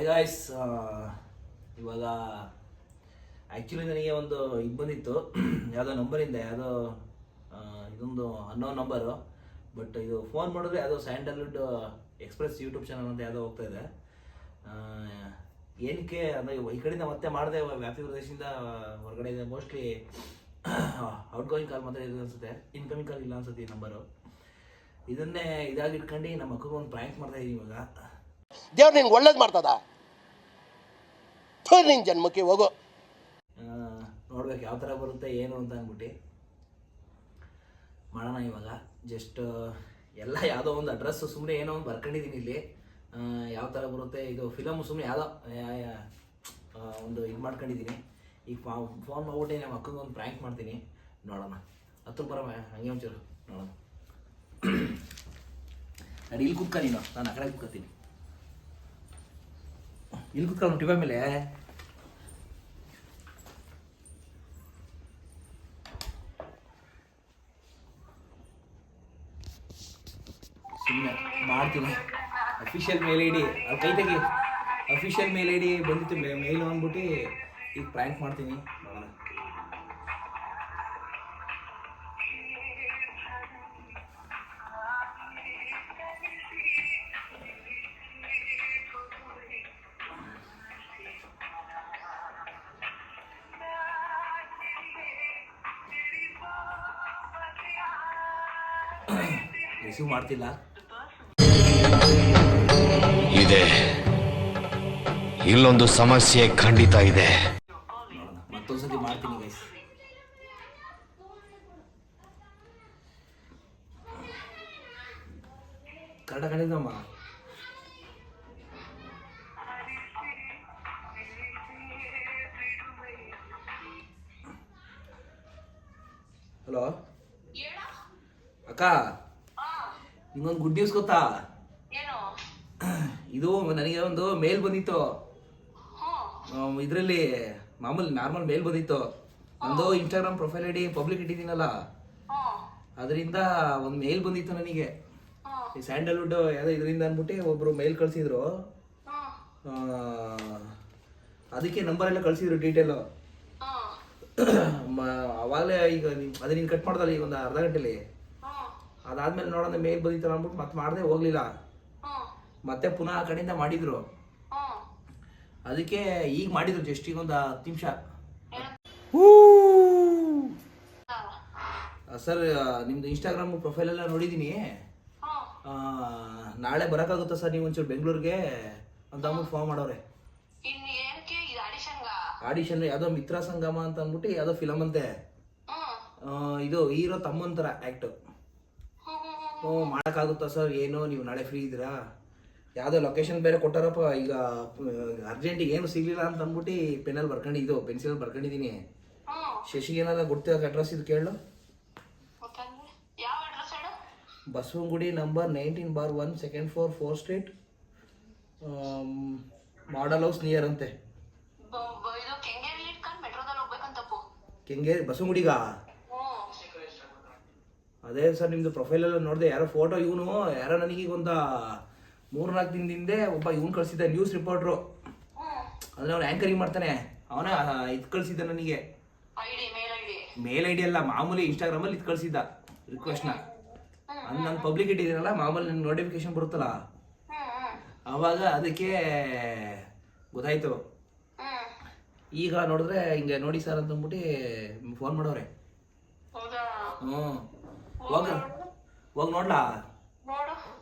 Hi guys, ಇವಾಗ actually ನನಗೆ ಒಂದು ಇದು ಬಂದಿತ್ತು ಯಾವುದೋ ನಂಬರಿಂದ, ಯಾವುದೋ ಇದೊಂದು ಅನ್ನೋ ನಂಬರು. ಬಟ್ ಇದು ಫೋನ್ ಮಾಡಿದ್ರೆ ಯಾವುದೋ ಸ್ಯಾಂಡಲ್ವುಡ್ ಎಕ್ಸ್ಪ್ರೆಸ್ ಯೂಟ್ಯೂಬ್ ಚಾನಲ್ ಅಂತ ಯಾವುದೋ ಹೋಗ್ತಾ ಇದೆ. ಏನಕ್ಕೆ ಅಂದರೆ ಈ ಕಡೆಯಿಂದ ಮತ್ತೆ ಮಾಡಿದೆ, ವ್ಯಾಪ್ತಿ ಪ್ರದೇಶದಿಂದ ಹೊರಗಡೆ ಇದೆ. ಮೋಸ್ಟ್ಲಿ ಔಟ್ ಗೋಯಿಂಗ್ ಕಾಲ್ ಮಾತ್ರ ಇದೆ ಅನಿಸುತ್ತೆ, ಇನ್ಕಮಿಂಗ್ ಕಾಲ್ ಇಲ್ಲ ಅನ್ಸುತ್ತೆ ಈ ನಂಬರು. ಇದನ್ನೇ ಇದಾಗಿಟ್ಕೊಂಡು ನಮ್ಮ ಮಕ್ಕಳಿಗೆ ಒಂದು ಪ್ರ್ಯಾಂಕ್ ಮಾಡ್ತಾ ಇದ್ದೀವಿ ಇವಾಗ. ದೇವ್ರು ನಿನ್ಗೆ ಒಳ್ಳೇದು ಮಾಡ್ತದ, ನಿನ್ನ ಜನ್ಮಕ್ಕೆ ಹೋಗು. ನೋಡ್ಬೇಕು ಯಾವ ಥರ ಬರುತ್ತೆ ಏನು ಅಂತ ಅಂದ್ಬಿಟ್ಟು ಮಾಡೋಣ ಇವಾಗ. ಜಸ್ಟ್ ಎಲ್ಲ ಯಾವುದೋ ಒಂದು ಅಡ್ರೆಸ್ ಸುಮ್ಮನೆ ಏನೋ ಒಂದು ಬರ್ಕೊಂಡಿದ್ದೀನಿ ಇಲ್ಲಿ. ಯಾವ ಥರ ಬರುತ್ತೆ ಇದು ಫಿಲಮ್ ಸುಮ್ಮನೆ ಯಾವುದೋ ಒಂದು ಇದು ಮಾಡ್ಕೊಂಡಿದ್ದೀನಿ. ಈಗ ಫೋನ್ ಮಾಡ್ಬಿಟ್ಟು ನಮ್ಮ ಅಕ್ಕಂಗೆ ಒಂದು ಪ್ರ್ಯಾಂಕ್ ಮಾಡ್ತೀನಿ, ನೋಡೋಣ. ಹತ್ತು ಬರ ಹಂಗೆ ಒಂಚೂರು ನೋಡೋಣ. ನಾನು ಇಲ್ಲಿ ಕುತ್ಕ, ನೀನು ನಾನು ಆ ಕಡೆ ಕುತ್ಕೋತೀನಿ. ಇಲ್ಲಿ ಕುತ್ಕೊಂಡು ಟಿವಿ ಮೇಲೆ ಸುಮ್ಮನೆ ಮಾಡ್ತೀನಿ. ಅಫಿಷಿಯಲ್ ಮೇಲ್ ಐ ಡಿ ಅದು ಕೈ ತೆಗಿ. ಅಫಿಷಿಯಲ್ ಮೇಲ್ ಐ ಡಿ ಬಂದಿತ್ತು, ಮೇಲ್ ಅಂದ್ಬಿಟ್ಟು ಈಗ ಪ್ರ್ಯಾಂಕ್ ಮಾಡ್ತೀನಿ, ನೋಡೋಣ. ರಿಸೀವ್ ಮಾಡ್ತಿಲ್ಲ. ಇದೆ, ಇಲ್ಲೊಂದು ಸಮಸ್ಯೆ ಖಂಡಿತ ಇದೆ. ನೋಡೋಣ, ಮತ್ತೊಂದ್ಸತಿ ಮಾಡ್ತೀನಿ ಗೈಸ್. ಕರೆಕ್ಟ್ ಕಂಡಿದ್ದಮ್ಮ. ಹಲೋ ಅಕ್ಕ, ನಿಂಗೊಂದು ಗುಡ್ ನ್ಯೂಸ್ ಗೊತ್ತಾ? ಇದು ನನಗೆ ಒಂದು ಮೇಲ್ ಬಂದಿತ್ತು, ಇದರಲ್ಲಿ ನಾರ್ಮಲ್ ಮೇಲ್ ಬಂದಿತ್ತು. ನಂದು Instagram profile I D public ಇಟ್ಟಿದ್ದೀನಲ್ಲ, ಅದರಿಂದ ಒಂದು ಮೇಲ್ ಬಂದಿತ್ತು ನನಗೆ. ಈ ಸ್ಯಾಂಡಲ್ವುಡ್ ಯಾವುದೋ ಇದರಿಂದ ಅಂದ್ಬಿಟ್ಟು ಒಬ್ಬರು ಮೇಲ್ ಕಳಿಸಿದ್ರು. ಅದಕ್ಕೆ ನಂಬರ್ ಎಲ್ಲ ಕಳಿಸಿದ್ರು, ಡೀಟೇಲು. ಅವಾಗಲೇ ಈಗ ಅದು ನೀನು ಕಟ್ ಮಾಡ್ದಲ್ಲ ಈಗ ಒಂದು ಅರ್ಧ ಗಂಟೆಲಿ. ಅದಾದ್ಮೇಲೆ ನೋಡೋಣ ಮೇಲ್ ಬಂದಿತ್ತಲ್ಲ ಅಂದ್ಬಿಟ್ಟು ಮತ್ತೆ ಮಾಡದೆ ಹೋಗ್ಲಿಲ್ಲ. ಮತ್ತೆ ಪುನಃ ಆ ಕಡೆಯಿಂದ ಮಾಡಿದ್ರು, ಅದಕ್ಕೆ ಈಗ ಮಾಡಿದ್ರು. ಜಸ್ಟ್ ಈಗ ಒಂದು 10 ನಿಮಿಷ. ಸರ್, ನಿಮ್ದು ಇನ್ಸ್ಟಾಗ್ರಾಮ್ ಪ್ರೊಫೈಲ್ ಎಲ್ಲ ನೋಡಿದ್ದೀನಿ. ನಾಳೆ ಬರೋಕ್ಕಾಗುತ್ತಾ ಸರ್ ನೀವು ಒಂಚೂರು ಬೆಂಗಳೂರಿಗೆ ಅಂತ ಅಂದ್ಬಿಟ್ಟು ಫೋನ್ ಮಾಡೋರೆ. ಆಡಿಷನ್ ಯಾವುದೋ ಮಿತ್ರ ಸಂಗಮ ಅಂತ ಅಂದ್ಬಿಟ್ಟು ಯಾವುದೋ ಫಿಲಮ್ ಅಂತೆ. ಇದು ಹೀರೋ ತಮ್ಮನ ಥರ ಆ್ಯಕ್ಟು. ಮಾಡೋಕ್ಕಾಗುತ್ತಾ ಸರ್? ಏನು ನೀವು ನಾಳೆ ಫ್ರೀ ಇದ್ದೀರಾ? ಯಾವುದೋ ಲೊಕೇಶನ್ ಬೇರೆ ಕೊಟ್ಟಾರಪ್ಪ. ಈಗ ಅರ್ಜೆಂಟಿಗೆ ಏನು ಸಿಗಲಿಲ್ಲ ಅಂತ ಅಂದ್ಬಿಟ್ಟು ಪೆನ್ನಲ್ಲಿ ಬರ್ಕೊಂಡಿದ್ದು, ಪೆನ್ಸಿಲಲ್ಲಿ ಬರ್ಕೊಂಡಿದ್ದೀನಿ. ಶಶಿಗೆ ಏನಾದ್ರು ಗೊತ್ತಿರೋ ಅಡ್ರೆಸ್ ಇದು ಕೇಳು. Basavanagudi number 19/1 2nd floor 4th Street, ಮಾಡಲ್ ಹೌಸ್ ನಿಯರ್ ಅಂತೆ. ಕೆಂಗೇರಿ ಬಸವನಗುಡಿಗ? ಅದೇ ಸರ್, ನಿಮ್ಮದು ಪ್ರೊಫೈಲೆಲ್ಲ ನೋಡಿದೆ. ಯಾರೋ ಫೋಟೋ, ಇವನು ಯಾರೋ ನನಗೀಗ ಒಂದು 3-4 ದಿನದಿಂದ ಒಬ್ಬ ಇವನು ಕಳಿಸಿದ್ದ, ನ್ಯೂಸ್ ರಿಪೋರ್ಟ್ರು. ಅಂದರೆ ಅವ್ನು ಆ್ಯಂಕರಿಂಗ್ ಮಾಡ್ತಾನೆ, ಅವನ ಇದು ಕಳಿಸಿದ್ದ ನನಗೆ. ಮೇಲ್ ಐ ಡಿ ಅಲ್ಲ, ಮಾಮೂಲಿ ಇನ್ಸ್ಟಾಗ್ರಾಮಲ್ಲಿ ಇದು ಕಳಿಸಿದ್ದ ರಿಕ್ವೆಸ್ಟ್ನ. ಅದು ನಾನು ಪಬ್ಲಿಕ್ ಇಟ್ಟಿದ್ದೀನಲ್ಲ, ಮಾಮೂಲಿ ನನ್ನ ನೋಟಿಫಿಕೇಶನ್ ಬರುತ್ತಲ್ಲ, ಆವಾಗ ಅದಕ್ಕೆ ಗೊತ್ತಾಯ್ತು. ಈಗ ನೋಡಿದ್ರೆ ಹಿಂಗೆ ನೋಡಿ ಸರ್ ಅಂತ ಅಂದ್ಬಿಟ್ಟು ಫೋನ್ ಮಾಡೋರೆ. ಹೋಗಿ ನೋಡ್ಲಾ?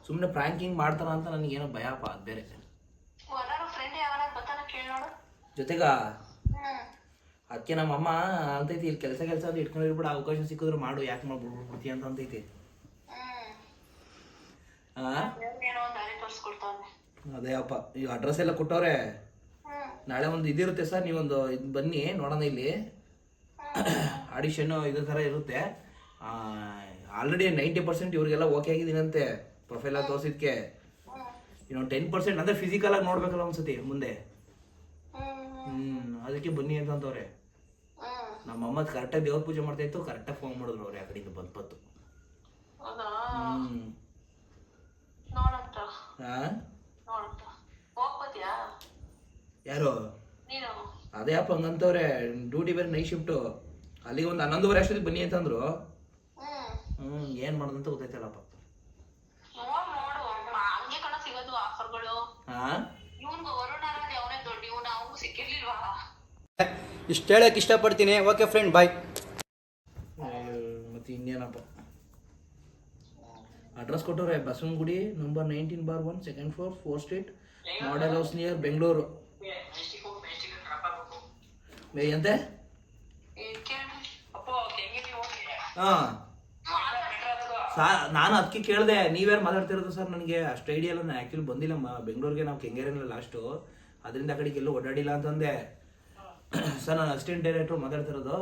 ಸುಮ್ಮನೆ ಪ್ರ್ಯಾಂಕಿಂಗ್ ಮಾಡ್ತಾರ ಅಂತ ನನಗೇನೋ ಭಯಪ್ಪ, ಅದು ಬೇರೆ. ಜೊತೆಗ ಅದಕ್ಕೆ ನಮ್ಮ ಅಮ್ಮ ಅಂತೈತಿ, ಇಲ್ಲಿ ಕೆಲಸ ಅಂತ ಇಟ್ಕೊಂಡಿರ್ಬಿಡ, ಅವಕಾಶ ಸಿಕ್ಕಿದ್ರು ಮಾಡು, ಯಾಕೆ ಮಾಡ್ಬಿಡ್ಬಿಡ್ತೀಯ ಅಂತ ಅಂತೈತಿ. ಅದೇ ಅಪ್ಪ, ಈಗ ಅಡ್ರೆಸ್ ಎಲ್ಲ ಕೊಟ್ಟವ್ರೆ. ನಾಳೆ ಒಂದು ಇದಿರುತ್ತೆ ಸರ್, ನೀವೊಂದು ಇದು ಬನ್ನಿ ನೋಡೋಣ. ಇಲ್ಲಿ ಆಡಿಷನ್ನು ಇದೇ ಥರ ಇರುತ್ತೆ. ಆಲ್ರೆಡಿ 90% ಇವ್ರಿಗೆಲ್ಲ ಓಕೆ ಆಗಿದ್ದೀನಂತೆ ಪ್ರೊಫೈಲ್ ಆಗಿ ತೋರಿಸಿದ್ಕೆ. ಇನ್ನೊಂದು 10% ಅಂದರೆ ಫಿಸಿಕಲ್ ಆಗಿ ನೋಡ್ಬೇಕಲ್ಲ ಒಂದ್ಸತಿ ಮುಂದೆ. ಅದಕ್ಕೆ ಬನ್ನಿ ಅಂತಂತವ್ರೆ. ನಮ್ಮಮ್ಮ ಕರೆಕ್ಟಾಗಿ ದೇವ್ರ ಪೂಜೆ ಮಾಡ್ತಾ ಇತ್ತು, ಕರೆಕ್ಟಾಗಿ ಫೋನ್ ಮಾಡಿದ್ರು ಅವ್ರು ಆ ಕಡೆಯಿಂದ ಬಂದು. ಯಾರು ಅದೇ ಅಪ್ಪ ಹಂಗಂತವ್ರೆ, ಡ್ಯೂಟಿ ಬೇರೆ ನೈಟ್ ಶಿಫ್ಟು, ಅಲ್ಲಿಗೆ ಒಂದು 11:30 ಅಷ್ಟೊತ್ತಿಗೆ ಬನ್ನಿ ಅಂತಂದ್ರು. ಏನು ಮಾಡೋದಂತ ಗೊತ್ತಾಯ್ತಲ್ಲಪ್ಪ. ಇಷ್ಟು ಹೇಳಕ್ಕೆ ಇಷ್ಟಪಡ್ತೀನಿ. Okay friend, bye. ಮತ್ತೆ ಇನ್ನೇನಪ್ಪ, ಅಡ್ರೆಸ್ ಕೊಟ್ಟವ್ರೆ, Basavanagudi number 19/1 2nd floor 4th Street, model house near Bengaluru. ಎಂತೆ ಹಾಂ ನಾನು ಅದಕ್ಕೆ ಕೇಳಿದೆ, ನೀವ್ಯಾರು ಮಾತಾಡ್ತಿರೋದು ಸರ್, ನನಗೆ ಅಷ್ಟು ಐಡಿಯಾ ಇಲ್ಲ, ನಾನು ಆ್ಯಕ್ಚುಲಿ ಬಂದಿಲ್ಲ ಬೆಂಗಳೂರಿಗೆ, ನಾವು ಕೆಂಗೇರಿನ ಲಾಸ್ಟು, ಅದರಿಂದ ಆ ಕಡೆಗೆ ಎಲ್ಲೂ ಓಡಾಡಿಲ್ಲ ಅಂತಂದೆ. ಸರ್ ನಾನು ಅಸಿಸ್ಟೆಂಟ್ ಡೈರೆಕ್ಟ್ರು ಮಾತಾಡ್ತಿರೋದು,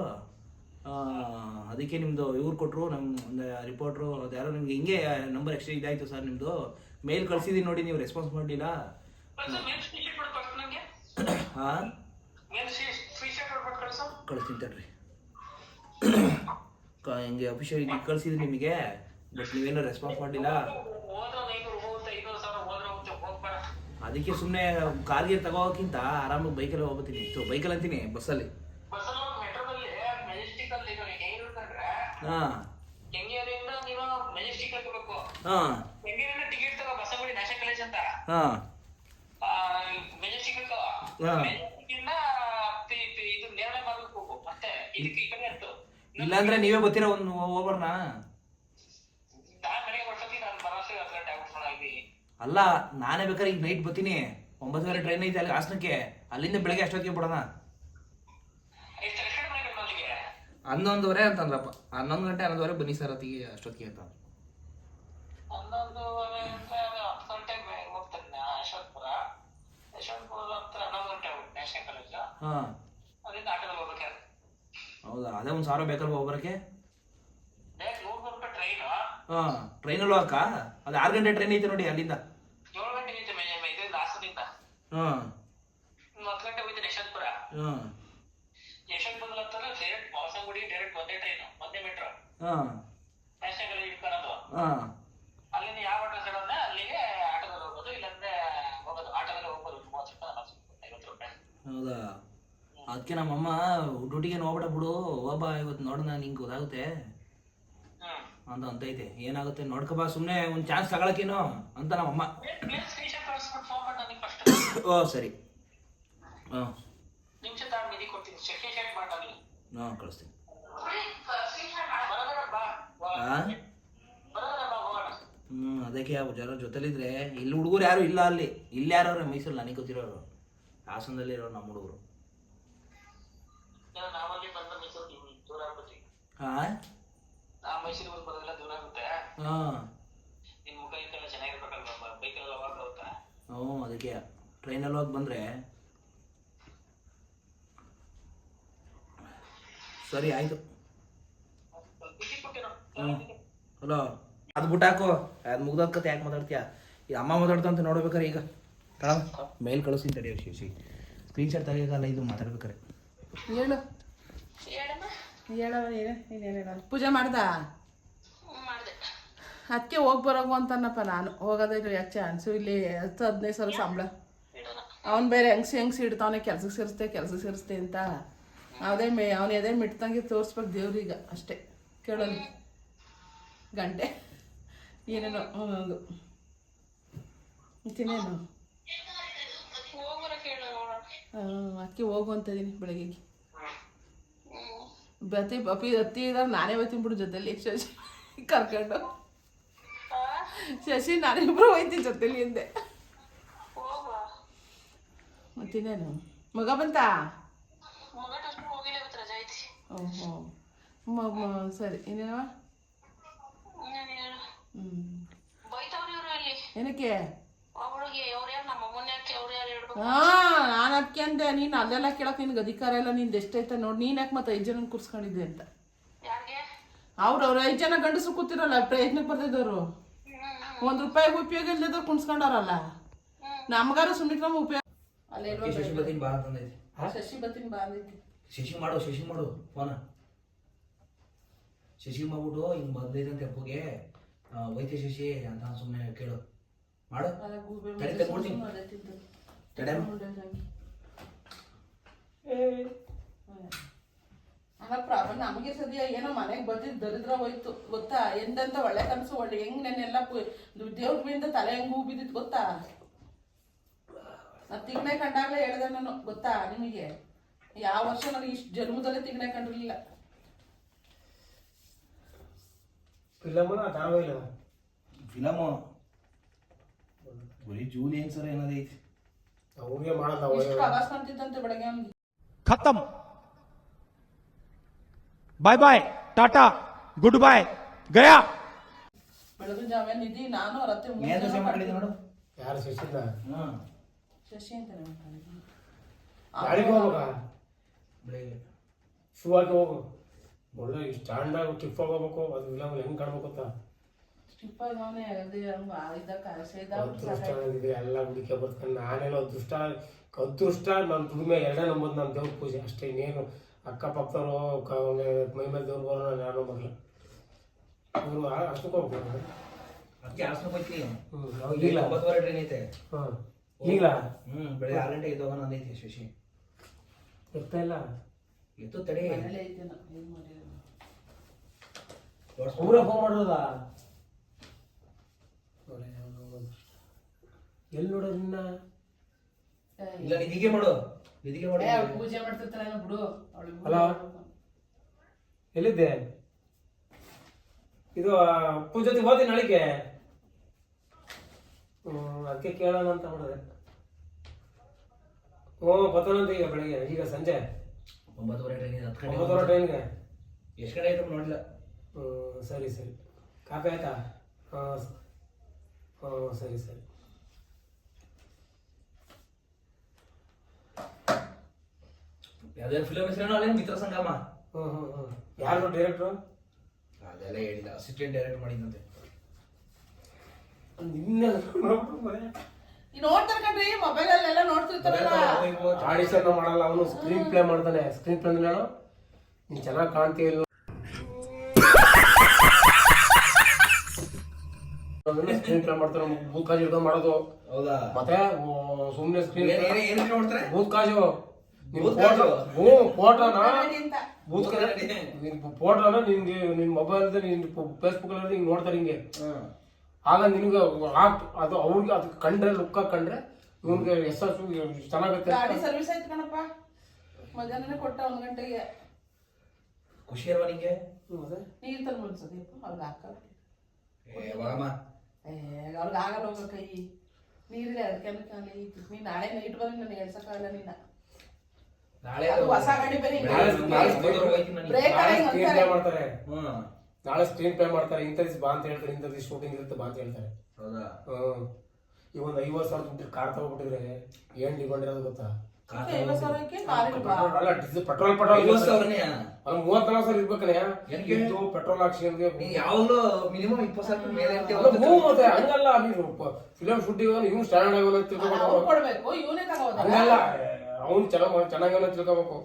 ಅದಕ್ಕೆ ನಿಮ್ಮದು ಇವ್ರು ಕೊಟ್ಟರು, ನಮ್ಮ ಒಂದು ರಿಪೋರ್ಟ್ರು, ಅದು ಯಾರೋ ನಿಮ್ಗೆ ಹಿಂಗೆ ನಂಬರ್ ಎಕ್ಸ್ಚೇಂಜ್ ಇದಾಯಿತು ಸರ್, ನಿಮ್ಮದು ಮೇಲ್ ಕಳಿಸಿದ್ದೀನಿ ನೋಡಿ, ನೀವು ರೆಸ್ಪಾನ್ಸ್ ಮಾಡಲಿಲ್ಲ. ಹಾಂ ಕಳಿಸ್ತೀನಿ ತಡ್ರಿ, ಹಿಂಗೆ ಅಫಿಷಿಯಲ್ ಇದು ಕಳಿಸಿದ್ದೀನಿ ನಿಮಗೆ, ಬಟ್ ನೀವೇನೋ ರೆಸ್ಪಾನ್ಸ್ ಮಾಡಲಿಲ್ಲ. ಅದಕ್ಕೆ ಸುಮ್ಮನೆ ಕಾರ್ಗೆ ತಗೋಕ್ಕಿಂತ ಆರಾಮಾಗಿ ಬೈಕಲ್ಲಿ ಹೋಗ್ತೀನಿ, ಬೈಕಲ್ಲಿ ಅಂತೀನಿ, ಬಸ್ಸಲ್ಲಿ. ಹಾಂ ಹಾಂ ಹಾಂ ಇಲ್ಲಾಂದ್ರೆ ನೀವೇ ಬರ್ತೀರಾ, ಒಂದು ಹೋಗೋಣ. ಅಲ್ಲ, ನಾನೇ ಬೇಕಾದ್ರೆ ಈಗ ನೈಟ್ ಬರ್ತೀನಿ, 9:30 ಟ್ರೈನ್ ಐತೆ ಅಲ್ಲಿ ಹಾಸನಕ್ಕೆ, ಅಲ್ಲಿಂದ ಬೆಳಗ್ಗೆ ಅಷ್ಟೊತ್ತಿಗೆ ಬಿಡೋಣ. 11:30 ಅಂತಂದ್ರಪ್ಪ, 11 ಗಂಟೆ 11:30 ಬನ್ನಿ ಸರ್ ಅತ್ತಿಗೆ ಅಷ್ಟೊತ್ತಿಗೆ ಅಂತ. ಹಾಂ ಹೌದಾ, ಅದೇ 1,000 ಬೇಕಲ್ವ ಒಬ್ಬರಕ್ಕೆ? ಹಾಂ ಟ್ರೈನಲ್ಲಿ ಹೋಗಕ್ಕ, ಅದು 6 ಗಂಟೆ ಟ್ರೈನ್ ಐತೆ ನೋಡಿ ಅಲ್ಲಿಂದ. ಹಾಂ ಹಾಂ ಹಾಂ ಹಾಂ ಹೌದಾ, ಅದಕ್ಕೆ ನಮ್ಮಮ್ಮ ಡ್ಯೂಟಿಗೆ ಹೋಗ್ಬಿಡ ಬಿಡು, ಹೋಗ್ಬಾ ಇವತ್ತು ನೋಡೋಣ, ನಿಂಗೆ ಗೊತ್ತಾಗುತ್ತೆ ಅಂತ ಅಂತೈತೆ. ಏನಾಗುತ್ತೆ ನೋಡ್ಕೊಬಾ, ಸುಮ್ಮನೆ ಒಂದು ಚಾನ್ಸ್ ತಗೊಳಕೇನು ಅಂತ ನಮ್ಮಮ್ಮ. ಓ ಸರಿ, ಹಾಂ ಹಾಂ ಕಳಿಸ್ತೀನಿ. ಹಾಂ ಅದಕ್ಕೆ ಜನ ಜೊತೆಲಿದ್ರೆ, ಇಲ್ಲಿ ಹುಡುಗರು ಯಾರು ಇಲ್ಲ, ಇಲ್ಲಿ ಯಾರವ್ರೆ ಮೈಸೂರು ನನಗೆ ಗೊತ್ತಿರೋರು, ಹಾಸನದಲ್ಲಿ ಇರೋ ನಮ್ಮ ಹುಡುಗರು. ಹಾಂ ಹಾಂ ಹ್ಞೂ ಅದಕ್ಕೆ ಟ್ರೈನಲ್ಲಿ ಹೋಗಿ ಬಂದರೆ ಸರಿ ಆಯಿತು. ಹ್ಞೂ ಹಲೋ, ಅದು ಬಿಟ್ಟಾಕು, ಅದು ಮುಗ್ದೋದ್ ಕತೆ ಯಾಕೆ ಮಾತಾಡ್ತೀಯಾ? ಈ ಅಮ್ಮ ಮಾತಾಡ್ತಂತ ನೋಡ್ಬೇಕಾರೆ ಈಗ ಮೇಲ್ ಕಳಿಸ್ತೀನಿ ತಡಿ, ಶಿವಸಿ ಸ್ಕ್ರೀನ್ಶಾಟ್ ತೆಗಿಯೋಕ್ಕಲ್ಲ ಇದು ಮಾತಾಡ್ಬೇಕಾರೆ. ಹೇಳು ಹೇಳವ, ಏನೇನು ಪೂಜೆ ಮಾಡ್ದ? ಅದಕ್ಕೆ ಹೋಗಿ ಬರೋಗು ಅಂತನಪ್ಪ ನಾನು, ಹೋಗೋದಿಲ್ಲ ಯಾಕೆ ಚಾನ್ಸು, ಇಲ್ಲಿ 10-15 ಸಾವಿರ ಸಂಬಳ, ಅವ್ನು ಬೇರೆ ಹೆಂಗ್ಸಿ ಇಡ್ತಾವನೆ, ಕೆಲ್ಸಕ್ಕೆ ಸೇರಿಸ್ತೆ ಅಂತ. ಅವನು ಎದೆ ಮಿಟ್ತಂಗೆ ತೋರಿಸ್ಬೇಕು ದೇವ್ರೀಗ ಅಷ್ಟೇ, ಕೇಳೋದು ಗಂಟೆ ಏನೇನೋ ಒಂದು ತಿನ್ನೇನು. ಅದಕ್ಕೆ ಹೋಗು ಅಂತದೀನಿ ಬೆಳಗ್ಗೆ. ಅತ್ತಿ ಇದ್ದಾರೆ, ನಾನೇ ಬರ್ತೀನಿ ಬಿಡು ಜೊತೆಲಿ, ಶಶಿ ಕರ್ಕೊಂಡು, ಶಶಿ ನಾನಿಬ್ರು ಹೋಯ್ತೀನಿ ಜೊತೆಲಿ ಹಿಂದೆ. ಮತ್ತಿನ್ನೇನು, ಮಗ ಬಂತ? ಓಹೋ ಸರಿ, ಇನ್ನೇನವ? ಏನಕ್ಕೆ? ನಾನು ಅದಕ್ಕೆ ಅಂದೆ, ನೀನು ಅಲ್ಲೆಲ್ಲ ಕೇಳಕ್ ನಿನ್ಗೆ ಅಧಿಕಾರ ಇಲ್ಲ, ನಿಂದು ಎಷ್ಟೈತೆ ನೋಡಿ, ನೀನು ಯಾಕೆ ಮತ್ತೆ 5 ಜನ ಕೂರ್ಸ್ಕೊಂಡಿದ್ದೆ ಅಂತ. ಅವ್ರು 5 ಜನ ಗಂಡಸರು ಕೂತಿರಲ್ಲ, ಪ್ರಯತ್ನಕ್ಕೆ ಬರ್ತಿದ್ದವರು, ₹1 ಉಪಯೋಗ ಇಲ್ದಿದ್ರು ಕುಣ್ಸ್ಕೊಂಡವ್ರಲ್ಲ, ನಮ್ಗಾರು ಸುಮ್ನಿಕ್ರಮ ಉಪಯೋಗ. ಶಶಿ ಬತ್ತೀನಿ ಬಾ ಅಂತಂದೈತಿ. ಶಶಿ ಬತ್ತೀನಿ ಬಾ ಅಂದೈತಿ. ಶಶಿ ಮಾಡು ಫೋನ, ಶಶಿ ಮಾಡ್ಬಿಟ್ಟು ಹಿಂಗೆ ಬಂದೈತೆ ಅಂತ ಅಪ್ಪಗೆ, ವೈದ್ಯ ಶಶಿ ಅಂತ ಸುಮ್ಮನೆ ಕೇಳು, ಮಾಡು. ಅನಪ್ಪ ನಮಗೆ ಸದ್ಯ ಏನೋ ಮನೆಗೆ ಬಂದಿದ್ದು ದರಿದ್ರ ಹೋಯ್ತು ಗೊತ್ತಾ. ಎಂದೆಂತ ಒಳ್ಳೆ ಕನಸು ಒಳ್ಳೆ ಹೆಂಗ್ ನೆನ್ನೆಲ್ಲ ದೇವ್ರ ಮೀಂದ ತಲೆ ಹೆಂಗ್ ಹೂ ಬಿದ್ದಿತ್ತು ಗೊತ್ತಾ. ನಾನು ತಿಂಗಣೆ ಕಂಡಾಗ್ಲೇ ಹೇಳ್ದೆ ನಾನು ಗೊತ್ತಾ ನಿಮಗೆ. ಯಾವ ವರ್ಷ ನನಗೆ ಇಷ್ಟು ಜನ್ಮದಲ್ಲೇ ತಿಂಗಣೆ ಕಂಡಿರ್ಲಿಲ್ಲ. ಫಿಲಮು ಬರೀ ಜೂಲಿಯನ್ ಸರ್ ಏನದೈತಿ ಅವ್ರಿಗೆ ಮಾಡಲ್ಲ ಇಷ್ಟು ಪ್ರವಾಸ ಕಾಣ್ತಿತ್ತಂತೆ ಬೆಳಗ್ಗೆ ಅವ್ನಿಗೆ. खत्म bye bye tata good bye गया ಬೆಳಗಿನ ಜಾವ ನಿಧಿ ನಾನು ರತ್ತೆ ಏನ್ ದೋಸೆ ಮಾಡಿದ್ದೆ ನೋಡು. ಯಾರು ಶಶಿನ ಶಶಿ ಅಂತ ಗಾಡಿಗೆ ಹೋಗ್ಬೇಕಾ ಬೆಳಿಗ್ಗೆ ಶೂ ಹಾಕಿ ಹೋಗು. ಒಳ್ಳೆ ಸ್ಟ್ಯಾಂಡಾಗಿ ಟಿಪ್ ಹೋಗ್ಬೇಕು. ಅದು ಇಲ್ಲ ಹೆಂಗ್ ಕಾಣ್ಬೇಕು ಅಂತ ಸ್ಟಿಪ್ಪ ಅವನೇ ಅದೃಷ್ಟ ಇದೆ ಎಲ್ಲ ಹುಡುಕಿ ಬರ್ತಾನೆ. ನಾನೆಲ್ಲ ಅದೃಷ್ಟ ನನ್ನ ದುಡಿಮೆ ಎರಡೇ ನಂಬೋದು ನನ್ನ ದೇವ್ರ ಪೂಜೆ ಅಷ್ಟೇ. ಇನ್ನೇನು ಅಕ್ಕಪಕ್ಕದವರು ಮೈ ಮೇಲೆ ದೇವ್ರು ಬರೋ ನಾನು ಯಾರು ಬರಲ್ಲ. ಇವರು ಅಷ್ಟಕ್ಕೆ ಹೋಗ್ಬೇಕು. ಅದಕ್ಕೆ ಹಾಸನ ಹೋಗ್ತೀನಿ. ಈಗಲ 9:30 ಟ್ರೈನ್ ಐತೆ. ಹಾಂ ಈಗಲ ಬೆಳಿಗ್ಗೆ 6 ಗಂಟೆಗೆ ಇದ್ದೋಗ ನಂದೈತಿ ಶಶಿ. ಎತ್ತ ಇಲ್ಲ ಎತ್ತು ತಡಿ. ಮನೇಲೆ ಐತೇನೋ ಏನು ಮಾಡಿಲ್ಲ. ಊರ ಫೋನ್ ಮಾಡೋದಾ ಎಲ್ಲಿ ನೋಡೋದು ನಿನ್ನ ಇಲ್ಲ ನಿಧಿಗೆ ಮಾಡು. ನಿಧಿಗೆ ಮಾಡು. ಅವ್ಳು ಪೂಜೆ ಮಾಡ್ತಿರ್ತಾಳೆ ಬಿಡು. ಹಲೋ ಎಲ್ಲಿದ್ದೆ? ಇದು ಅಪ್ಪನ ಜೊತೆ ಹೋದೆ ನಾಳೆಗೆ. ಅದಕ್ಕೆ ಕೇಳೋಣ ಅಂತ ಮಾಡಿದೆ. ಬರ್ತಾನಂತ ಈಗ ಬೆಳಗ್ಗೆ. ಈಗ ಸಂಜೆ 9:30 ಟ್ರೈನ್ ಇದೆ. 10 9:30 ಗಂಟೆ ಟ್ರೈನ್ಗೆ. ಎಷ್ಟು ಗಂಟೆ ಆಯ್ತು ನೋಡಿಲ್ಲ. ಸರಿ ಸರಿ. ಕಾಫಿ ಆಯ್ತಾ? ಹಾಂ ಸರಿ ಸರಿ. ಯಾವ್ದಾದ್ರು ಫಿಲಮ್ ಹೆಸರೇನೋ ಅಲ್ಲೇ ಮಿತ್ರ ಸಂಗಮ. ಯಾರು ಡೈರೆಕ್ಟ್ರು? ಅದೆಲ್ಲ ಹೇಳಿಲ್ಲ. ಅಸಿಸ್ಟೆಂಟ್ ಡೈರೆಕ್ಟ್ ಮಾಡಿದಂತೆ. ನಿನ್ನ ಈ ನೋಡ್ತಾರೆ ಕಣ್ರಿ ಮೊಬೈಲಲ್ಲೆಲ್ಲ ನೋಡ್ತಿರ್ತಾರಲ್ಲ. ಆಡಿಷನ್ ಮಾಡಲ್ಲ ಅವನು. ಸ್ಕ್ರೀನ್ ಪ್ಲೇ ಮಾಡ್ತಾನೆ. ಸ್ಕ್ರೀನ್ ಪ್ಲೇ ಅಂದ್ರೆ ನೀನು ಚೆನ್ನಾಗಿ ಕಾಣ್ತೀವಿ. ಸ್ಕ್ರೀನ್ ಪ್ಲೇ ಮಾಡ್ತಾನೆ. ಭೂತ್ಕಾಜು ಹಿಡ್ಕೊಂಡು ಮಾಡೋದು. ಹೌದಾ? ಮತ್ತೆ ಸುಮ್ಮನೆ ಸ್ಕ್ರೀನ್ ಏನು ಮಾಡ್ತಾರೆ? ಭೂತ್ಕಾಜು ಫೋಟೋನ ನಿನ್ಗೆ ನಿನ್ ಮೊಬೈಲ್ ಫೇಸ್ಬುಕ್ ಅಲ್ಲಿ ಹಿಂಗ್ ನೋಡ್ತಾರೆ ಹಿಂಗೆ. ಆಗ ನಿನ್ಗೆ ಅದು ಅವ್ರಿಗೆ ಅದು ಕಂಡ್ರೆ ಲುಕ್ ಕಂಡ್ರೆ ಇವ್ನಿಗೆ ಎಷ್ಟು ಚೆನ್ನಾಗತ್ತೆ. ಗಾಡಿ ಸರ್ವಿಸ್ ಆಯ್ತು ಕಣಪ್ಪ. ಮಧ್ಯಾಹ್ನ ಕೊಟ್ಟ 1 ಗಂಟೆಗೆ. ಖುಷಿ ಅಲ್ವಾ ನಿಂಗೆ? ನೀರು ತಂದು ಮುನ್ಸದಿ ಅವ್ರಿಗೆ ಹಾಕಲ್ಲ. ಅವ್ರಿಗೆ ಆಗಲ್ಲ ಹೋಗೋ ಕೈ ನೀರಿದೆ. ಅದಕ್ಕೆ ನೀನ್ ನಾಳೆ ನೈಟ್ ಬಂದ್ರೆ ನನಗೆ ಎಳ್ಸಕ್ಕಾಗಲ್ಲ ನಿನ್ನ. ನಾಳೆ ಅದು ಹೊಸ ಗಾಡಿ ಬೇರೆ. ಮಾಡ್ತಾರೆ. ನಾಳೆ ಸ್ಕ್ರೀನ್ ಪ್ಲೇ ಮಾಡ್ತಾರೆ. ಇಂಥ ದಿವಸ ಬಾ ಅಂತ ಹೇಳ್ತಾರೆ. ಇಂಥ ದಿವಸ ಶೂಟಿಂಗ್ ಇರುತ್ತೆ ಬಾ ಅಂತ ಹೇಳ್ತಾರೆ. ಈಗ ಒಂದು 50,000 ದುಡ್ಡು ಕಾರ್ ತಗೋಬಿಟ್ಟಿದ್ರೆ ಏನ್ ಡಿಮಾಂಡ್ ಇರೋದು ಗೊತ್ತಾ? ಪೆಟ್ರೋಲ್ 34,000 ಇರ್ಬೇಕನೆ. ಪೆಟ್ರೋಲ್ ಹಾಕ್ಸಿದ್ರೆ ಯಾವಾಗಲೂ ಮಿನಿಮಮ್ 20,000 ಮೇಲೆ ಮತ್ತೆ ಹಂಗಲ್ಲ. ನೀವು ಫಿಲಮ್ ಶೂಟಿಂಗ್ ಇವ್ನು ಸ್ಟ್ಯಾಂಡರ್ಡ್ ಆಗೋಲ್ಲ ಕೊಡ್ಬೇಕು. ಇವನೇ ತಗೋದ ಹಂಗಲ್ಲ. ಅವ್ನು ಚೆನ್ನಾಗಿ ತಿಳ್ಕೋಬೇಕು.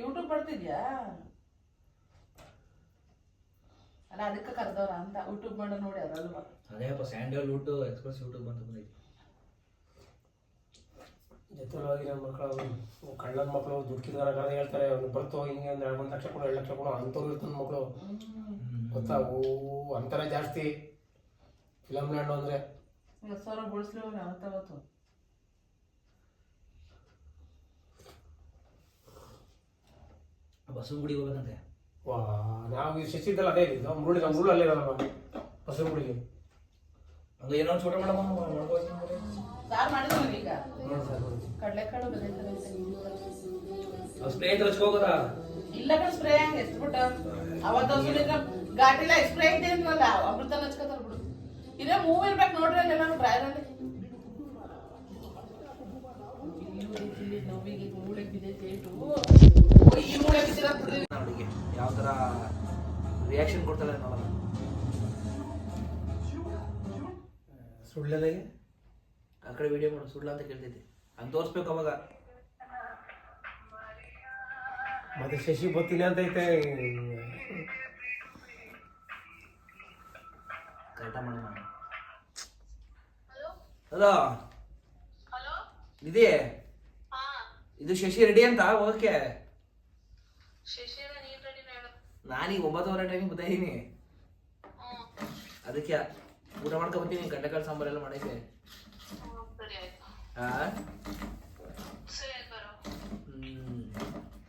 ಯೂಟ್ಯೂಬ್ ಬರ್ತಿದ್ಯಾ? ಅಲ್ಲ ಅದಕ್ಕೆ ಕರೆದವ್ರ ಅಂತ ಯೂಟ್ಯೂಬ್ ಮಾಡೋ ನೋಡಿ ಅದಲ್ವಾ. ಅದೇಪ್ಪ ಸ್ಯಾಂಡಲ್ ಊಟ ಎಕ್ಸ್ಪ್ರೆಸ್ ಯೂಟ್ಯೂಬ್ ಅಂತ ಬಂದೈತಿ. ಜೊತೆಲೋಗಿ ನನ್ನ ಮಕ್ಕಳು ಕಳ್ಳನ ಮಕ್ಕಳು ದುಡ್ಕಿದಾರ ಹೇಳ್ತಾರೆ. ಅವ್ನು ಬರ್ತು ಹಿಂಗೆ ಅಂದ್ರೆ 1 ಲಕ್ಷ ಕೊಡು 2 ಲಕ್ಷ ಕೊಡು ಅಂಥವ್ರು ಇರ್ತಾನೆ ಮಕ್ಕಳು ಗೊತ್ತಾ. ಅಂತರ ಜಾಸ್ತಿ ಫಿಲಮ್ ಲ್ಯಾಂಡ್ ಅಂದ್ರೆ. 10,000 ಬಳಸ್ಲಿ ಅವತ್ತು. ಬಸವನಗುಡಿಗೆ ಹೋಗ್ಬೇಕಂತೆ. ನಾವು ಈ ಶಶಿದ್ದಲ್ಲ ಅದೇ ಇದ್ದು ಮುರುಳಿ. ನಮ್ಮ ಮುರುಳು ಅಲ್ಲೇ ಇರೋಲ್ಲ ಬಸವನಗುಡಿಗೆ. ಅದು ಏನೋ ಚೂಟ ಮಾಡಮ್ಮ ಸಾರು ಮಾಡಿದ್ರು ಈಗ. ಕಡಲೆಕಾಳು ಸ್ನೇಹಿತರು ಹಚ್ಕೋಗೋದ ಇಲ್ಲ ಕಣ. ಸ್ಪ್ರೇ ಹಂಗೆ ಎತ್ಬಿಟ್ಟ ಅವತ್ತು ಘಾಟಿಲ್ಲ ಸ್ಪ್ರೇ ಐತೆ ಅಂದ್ರಲ್ಲ ಅಮೃತ ಹಚ್ಕೋತಾರ ಬಿಡು. ಇದೇ ಮೂವ್ ಇರ್ಬೇಕು ನೋಡ್ರಿ ಅಲ್ಲಿ ನಾನು ಡ್ರೈವರಲ್ಲಿ. ನೋವಿಗೆ ಮೂಳೆ ಬಿದ್ದೈತೆ ಈ ಮೂಳೆ ಬಿದ್ದಿರ ಅವಳಿಗೆ ಯಾವ ಥರ ರಿಯಾಕ್ಷನ್ ಕೊಡ್ತಾಳೆ ನೋಡೋಣ. ಸುಳ್ಳದಾಗೆ ಆ ಕಡೆ ವಿಡಿಯೋ ಮಾಡು. ಸುಳ್ಳ ಅಂತ ಕೇಳ್ತೈತಿ ಹಂಗೆ ತೋರಿಸ್ಬೇಕು ಅವಾಗ. ಮತ್ತೆ ಶಶಿ ಬರ್ತೀನಿ ಅಂತ ಐತೆ. ಕರೆಕ್ಟ ಮಾಡೋಣ. ಹಲೋ ನಿಧಿ ಇದು ಶಶಿ ರೆಡಿ ಅಂತ ಓಕೆ. ನಾನೀಗ 9:30 ಟೈಮಿಗೆ ಬರ್ತಾಯಿದ್ದೀನಿ. ಅದಕ್ಕೆ ಊಟ ಮಾಡ್ಕೊಬತ್ತೀನಿ. ಗಂಟೆಕಾಳು ಸಾಂಬಾರೆಲ್ಲ ಮಾಡೈತೆ.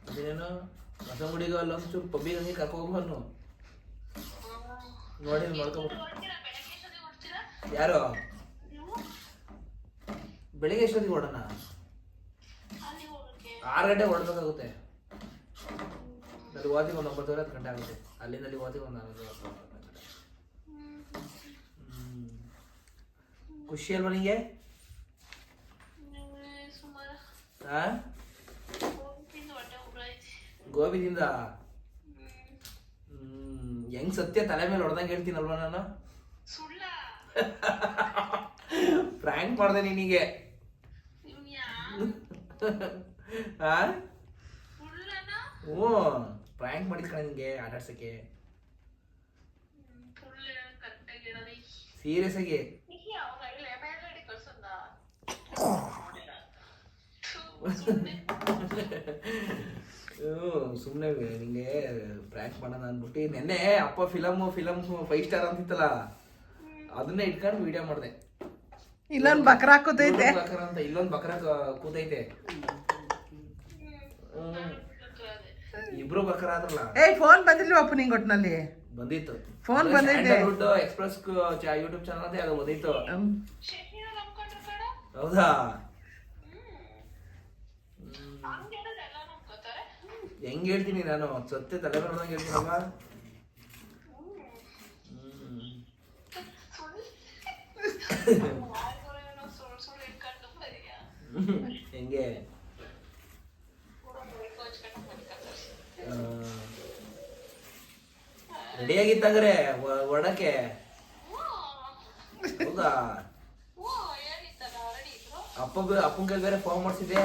ಅದೇನೇನು ಮಸಂಗುಡಿಗೆ ಅಲ್ಲೊಂದು ಚೂರು ಪಬ್ಬಿಗೆ ಹಂಗೆ ಕರ್ಕೋಗ್ಬನ್ನು ನೋಡಿ ಮಾಡ್ಕೊಬಿಟ್ಟು. ಯಾರು ಬೆಳಿಗ್ಗೆ ಎಷ್ಟೊತ್ತಿಗೆ ಹೊಡೋಣ? 6 ಗಂಟೆಗೆ ಹೊರಡ್ಬೇಕಾಗುತ್ತೆ. ಅಲ್ಲಿ ಓದಿಗೆ ಒಂದು 9:30 10 ಗಂಟೆ ಆಗುತ್ತೆ. ಅಲ್ಲಿಂದ ಅಲ್ಲಿ ಓದಿಗೆ ಒಂದು 11 ಗಂಟೆ. ಖುಷಿ ಅಲ್ವಾ ನಿಂಗೆ? ಗೋಬಿದಿಂದ ಹೆಂಗ್ ಸತ್ಯ ತಲೆ ಮೇಲೆ ಹೊಡೆದಂಗೆ ಹೇಳ್ತೀನಲ್ವಾ ನಾನು? ಫ್ರ್ಯಾಂಕ್ ಮಾಡ್ದೆ ನಿನಗೆ. ಹ್ಞೂ ಫ್ರ್ಯಾಂಕ್ ಮಾಡಿದ್ ಕಣ ನಿಂಗೆ ಆಟಾಡ್ಸಕ್ಕೆ. ಸೀರಿಯಸ್ ಆಗಿ ಸುಮ್ಮನೆ ನಿಂಗೆ ಪ್ರ್ಯಾಂಕ್ ಮಾಡೋಣ ಅಂದ್ಬಿಟ್ಟು ನೆನ್ನೆ ಅಪ್ಪ ಫಿಲಮ್ 5 ಸ್ಟಾರ್ ಅಂತಿತ್ತಲ್ಲ, ಅದನ್ನೇ ಇಟ್ಕೊಂಡು ವಿಡಿಯೋ ಮಾಡಿದೆ. ಇಲ್ಲೊಂದು ಬಕ್ರ ಕೂತೈತೆ ಅಂತ ಇಲ್ಲೊಂದು ಬಕ್ರ ಕೂತೈತೆ. ಇಬ್ರು ಬಕ್ರ ಆದ್ರಲ್ಲ. ಫೋನ್ ಬಂದಿಲ್ವಪ್ಪ ನಿಂಗೆ ಒಟ್ಟಿನಲ್ಲಿ? ಬಂದಿತ್ತು ಫೋನ್ ಬಂದೈತೆ. ಎಕ್ಸ್ಪ್ರೆಸ್ ಯೂಟ್ಯೂಬ್ ಚಾನಲ್ ಅಂತ ಅದು ಬಂದಿತ್ತು. ಹೌದಾ? ಹೆಂಗ್ ಹೇಳ್ತೀನಿ ನಾನು? ಸತ್ಯ ತಲೆ ನೋಡ್ದಂಗೆ ಹೇಳ್ತೀನಲ್ವಾ? ಹೆಂಗೆ ರೆಡಿ ಆಗಿತ್ತಂಗ್ರೆ ಹೊರಡಕ್ಕೆ? ಹೌದಾ? ಅಪ್ಪನ ಕೈ ಬೇರೆ ಫೋನ್ ಮಾಡ್ಸಿದ್ದೆ.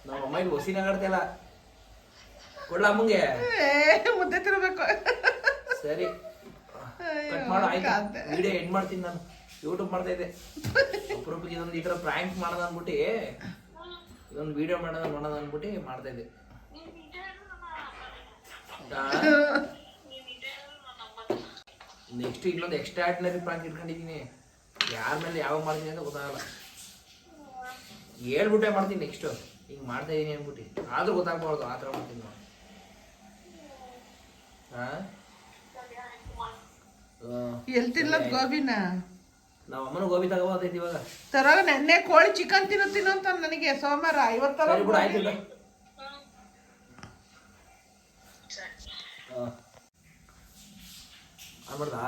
ನಮ್ಮ ಅಮ್ಮ ಇಲ್ಲಿ ಹೊಸಿನಾಗಡ್ತಿಲ್ಲ. ಕೊಡ್ಲ ಅಮ್ಮಂಗೆ? ಮುದ್ದೆ ತಿರ್ಬೇಕು. ಸರಿ ಕಟ್ ಮಾಡು. ಆಯ್ತು, ವಿಡಿಯೋ ಎಂಡ್ ಮಾಡ್ತೀನಿ ನಾನು. ಯೂಟ್ಯೂಬ್ ಮಾಡ್ತಾ ಇದ್ದೆ. ಅಪರೂಪಕ್ಕೆ ಇದೊಂದು ಈ ಥರ ಪ್ರ್ಯಾಂಕ್ ಮಾಡೋಣ ಅಂದ್ಬಿಟ್ಟು, ಇದೊಂದು ವಿಡಿಯೋ ಮಾಡೋಣ ಅಂದ್ಬಿಟ್ಟು ಮಾಡ್ತಾ ಇದ್ದೆ. ನೆಕ್ಸ್ಟ್ ಇನ್ನೊಂದು ಎಕ್ಸ್ಟ್ರಾ ಆರ್ಡಿನರಿ ಪ್ರ್ಯಾಂಕ್ ಇಟ್ಕೊಂಡಿದ್ದೀನಿ. ಯಾರ ಮೇಲೆ ಯಾವಾಗ ಮಾಡ್ತೀನಿ ಅಂತ ಗೊತ್ತಾಗಲ್ಲ. ಹೇಳ್ಬಿಟ್ಟೆ ಮಾಡ್ತೀನಿ ನೆಕ್ಸ್ಟು. ಹಿಂಗೆ ಮಾಡ್ತಾ ಇದೀನಿ ಅಂದ್ಬಿಟ್ಟು ಆದ್ರೂ ಗೊತ್ತಾಗ್ಬಾರ್ದು. ಆ ಥರ ಮಾಡ್ತೀನಿ ನಾನು. ಎಲ್ಲಿ ತಿನ್ಲತ್ ಗೋಬಿನ? ನಾವು ಅಮ್ಮನ ಗೋಬಿ ತಗೋಬತ್ತೈತಿ ಇವಾಗ. ತರಾಗ ನೆನ್ನೆ ಕೋಳಿ ಚಿಕನ್ ತಿನ್ನು ಅಂತ ನನಗೆ ಸೋಮವಾರ 50 ಆಯ್ತಿಲ್ಲ. ಮಾಡ್ದಾ?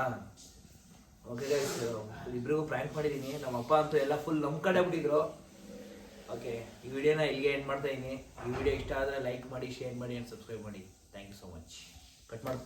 ಓಕೆ ಗೈಸ್, ಇಬ್ರಿಗೂ ಪ್ರ್ಯಾಂಕ್ ಮಾಡಿದ್ದೀನಿ. ನಮ್ಮ ಅಪ್ಪ ಅಂತೂ ಎಲ್ಲ ಫುಲ್ ನಮ್ಮ ಕಡೆ ಬಿಟ್ಟಿದ್ರು. ಓಕೆ, ಈ ವಿಡಿಯೋನ ಇಲ್ಲಿಗೆ ಎಂಡ್ ಮಾಡ್ತಾ ಇದ್ದೀನಿ. ಈ ವಿಡಿಯೋ ಇಷ್ಟ ಆದರೆ ಲೈಕ್ ಮಾಡಿ, ಶೇರ್ ಮಾಡಿ ಆ್ಯಂಡ್ ಸಬ್ಸ್ಕ್ರೈಬ್ ಮಾಡಿ. Thank you so much. Cut ಮಾಡು.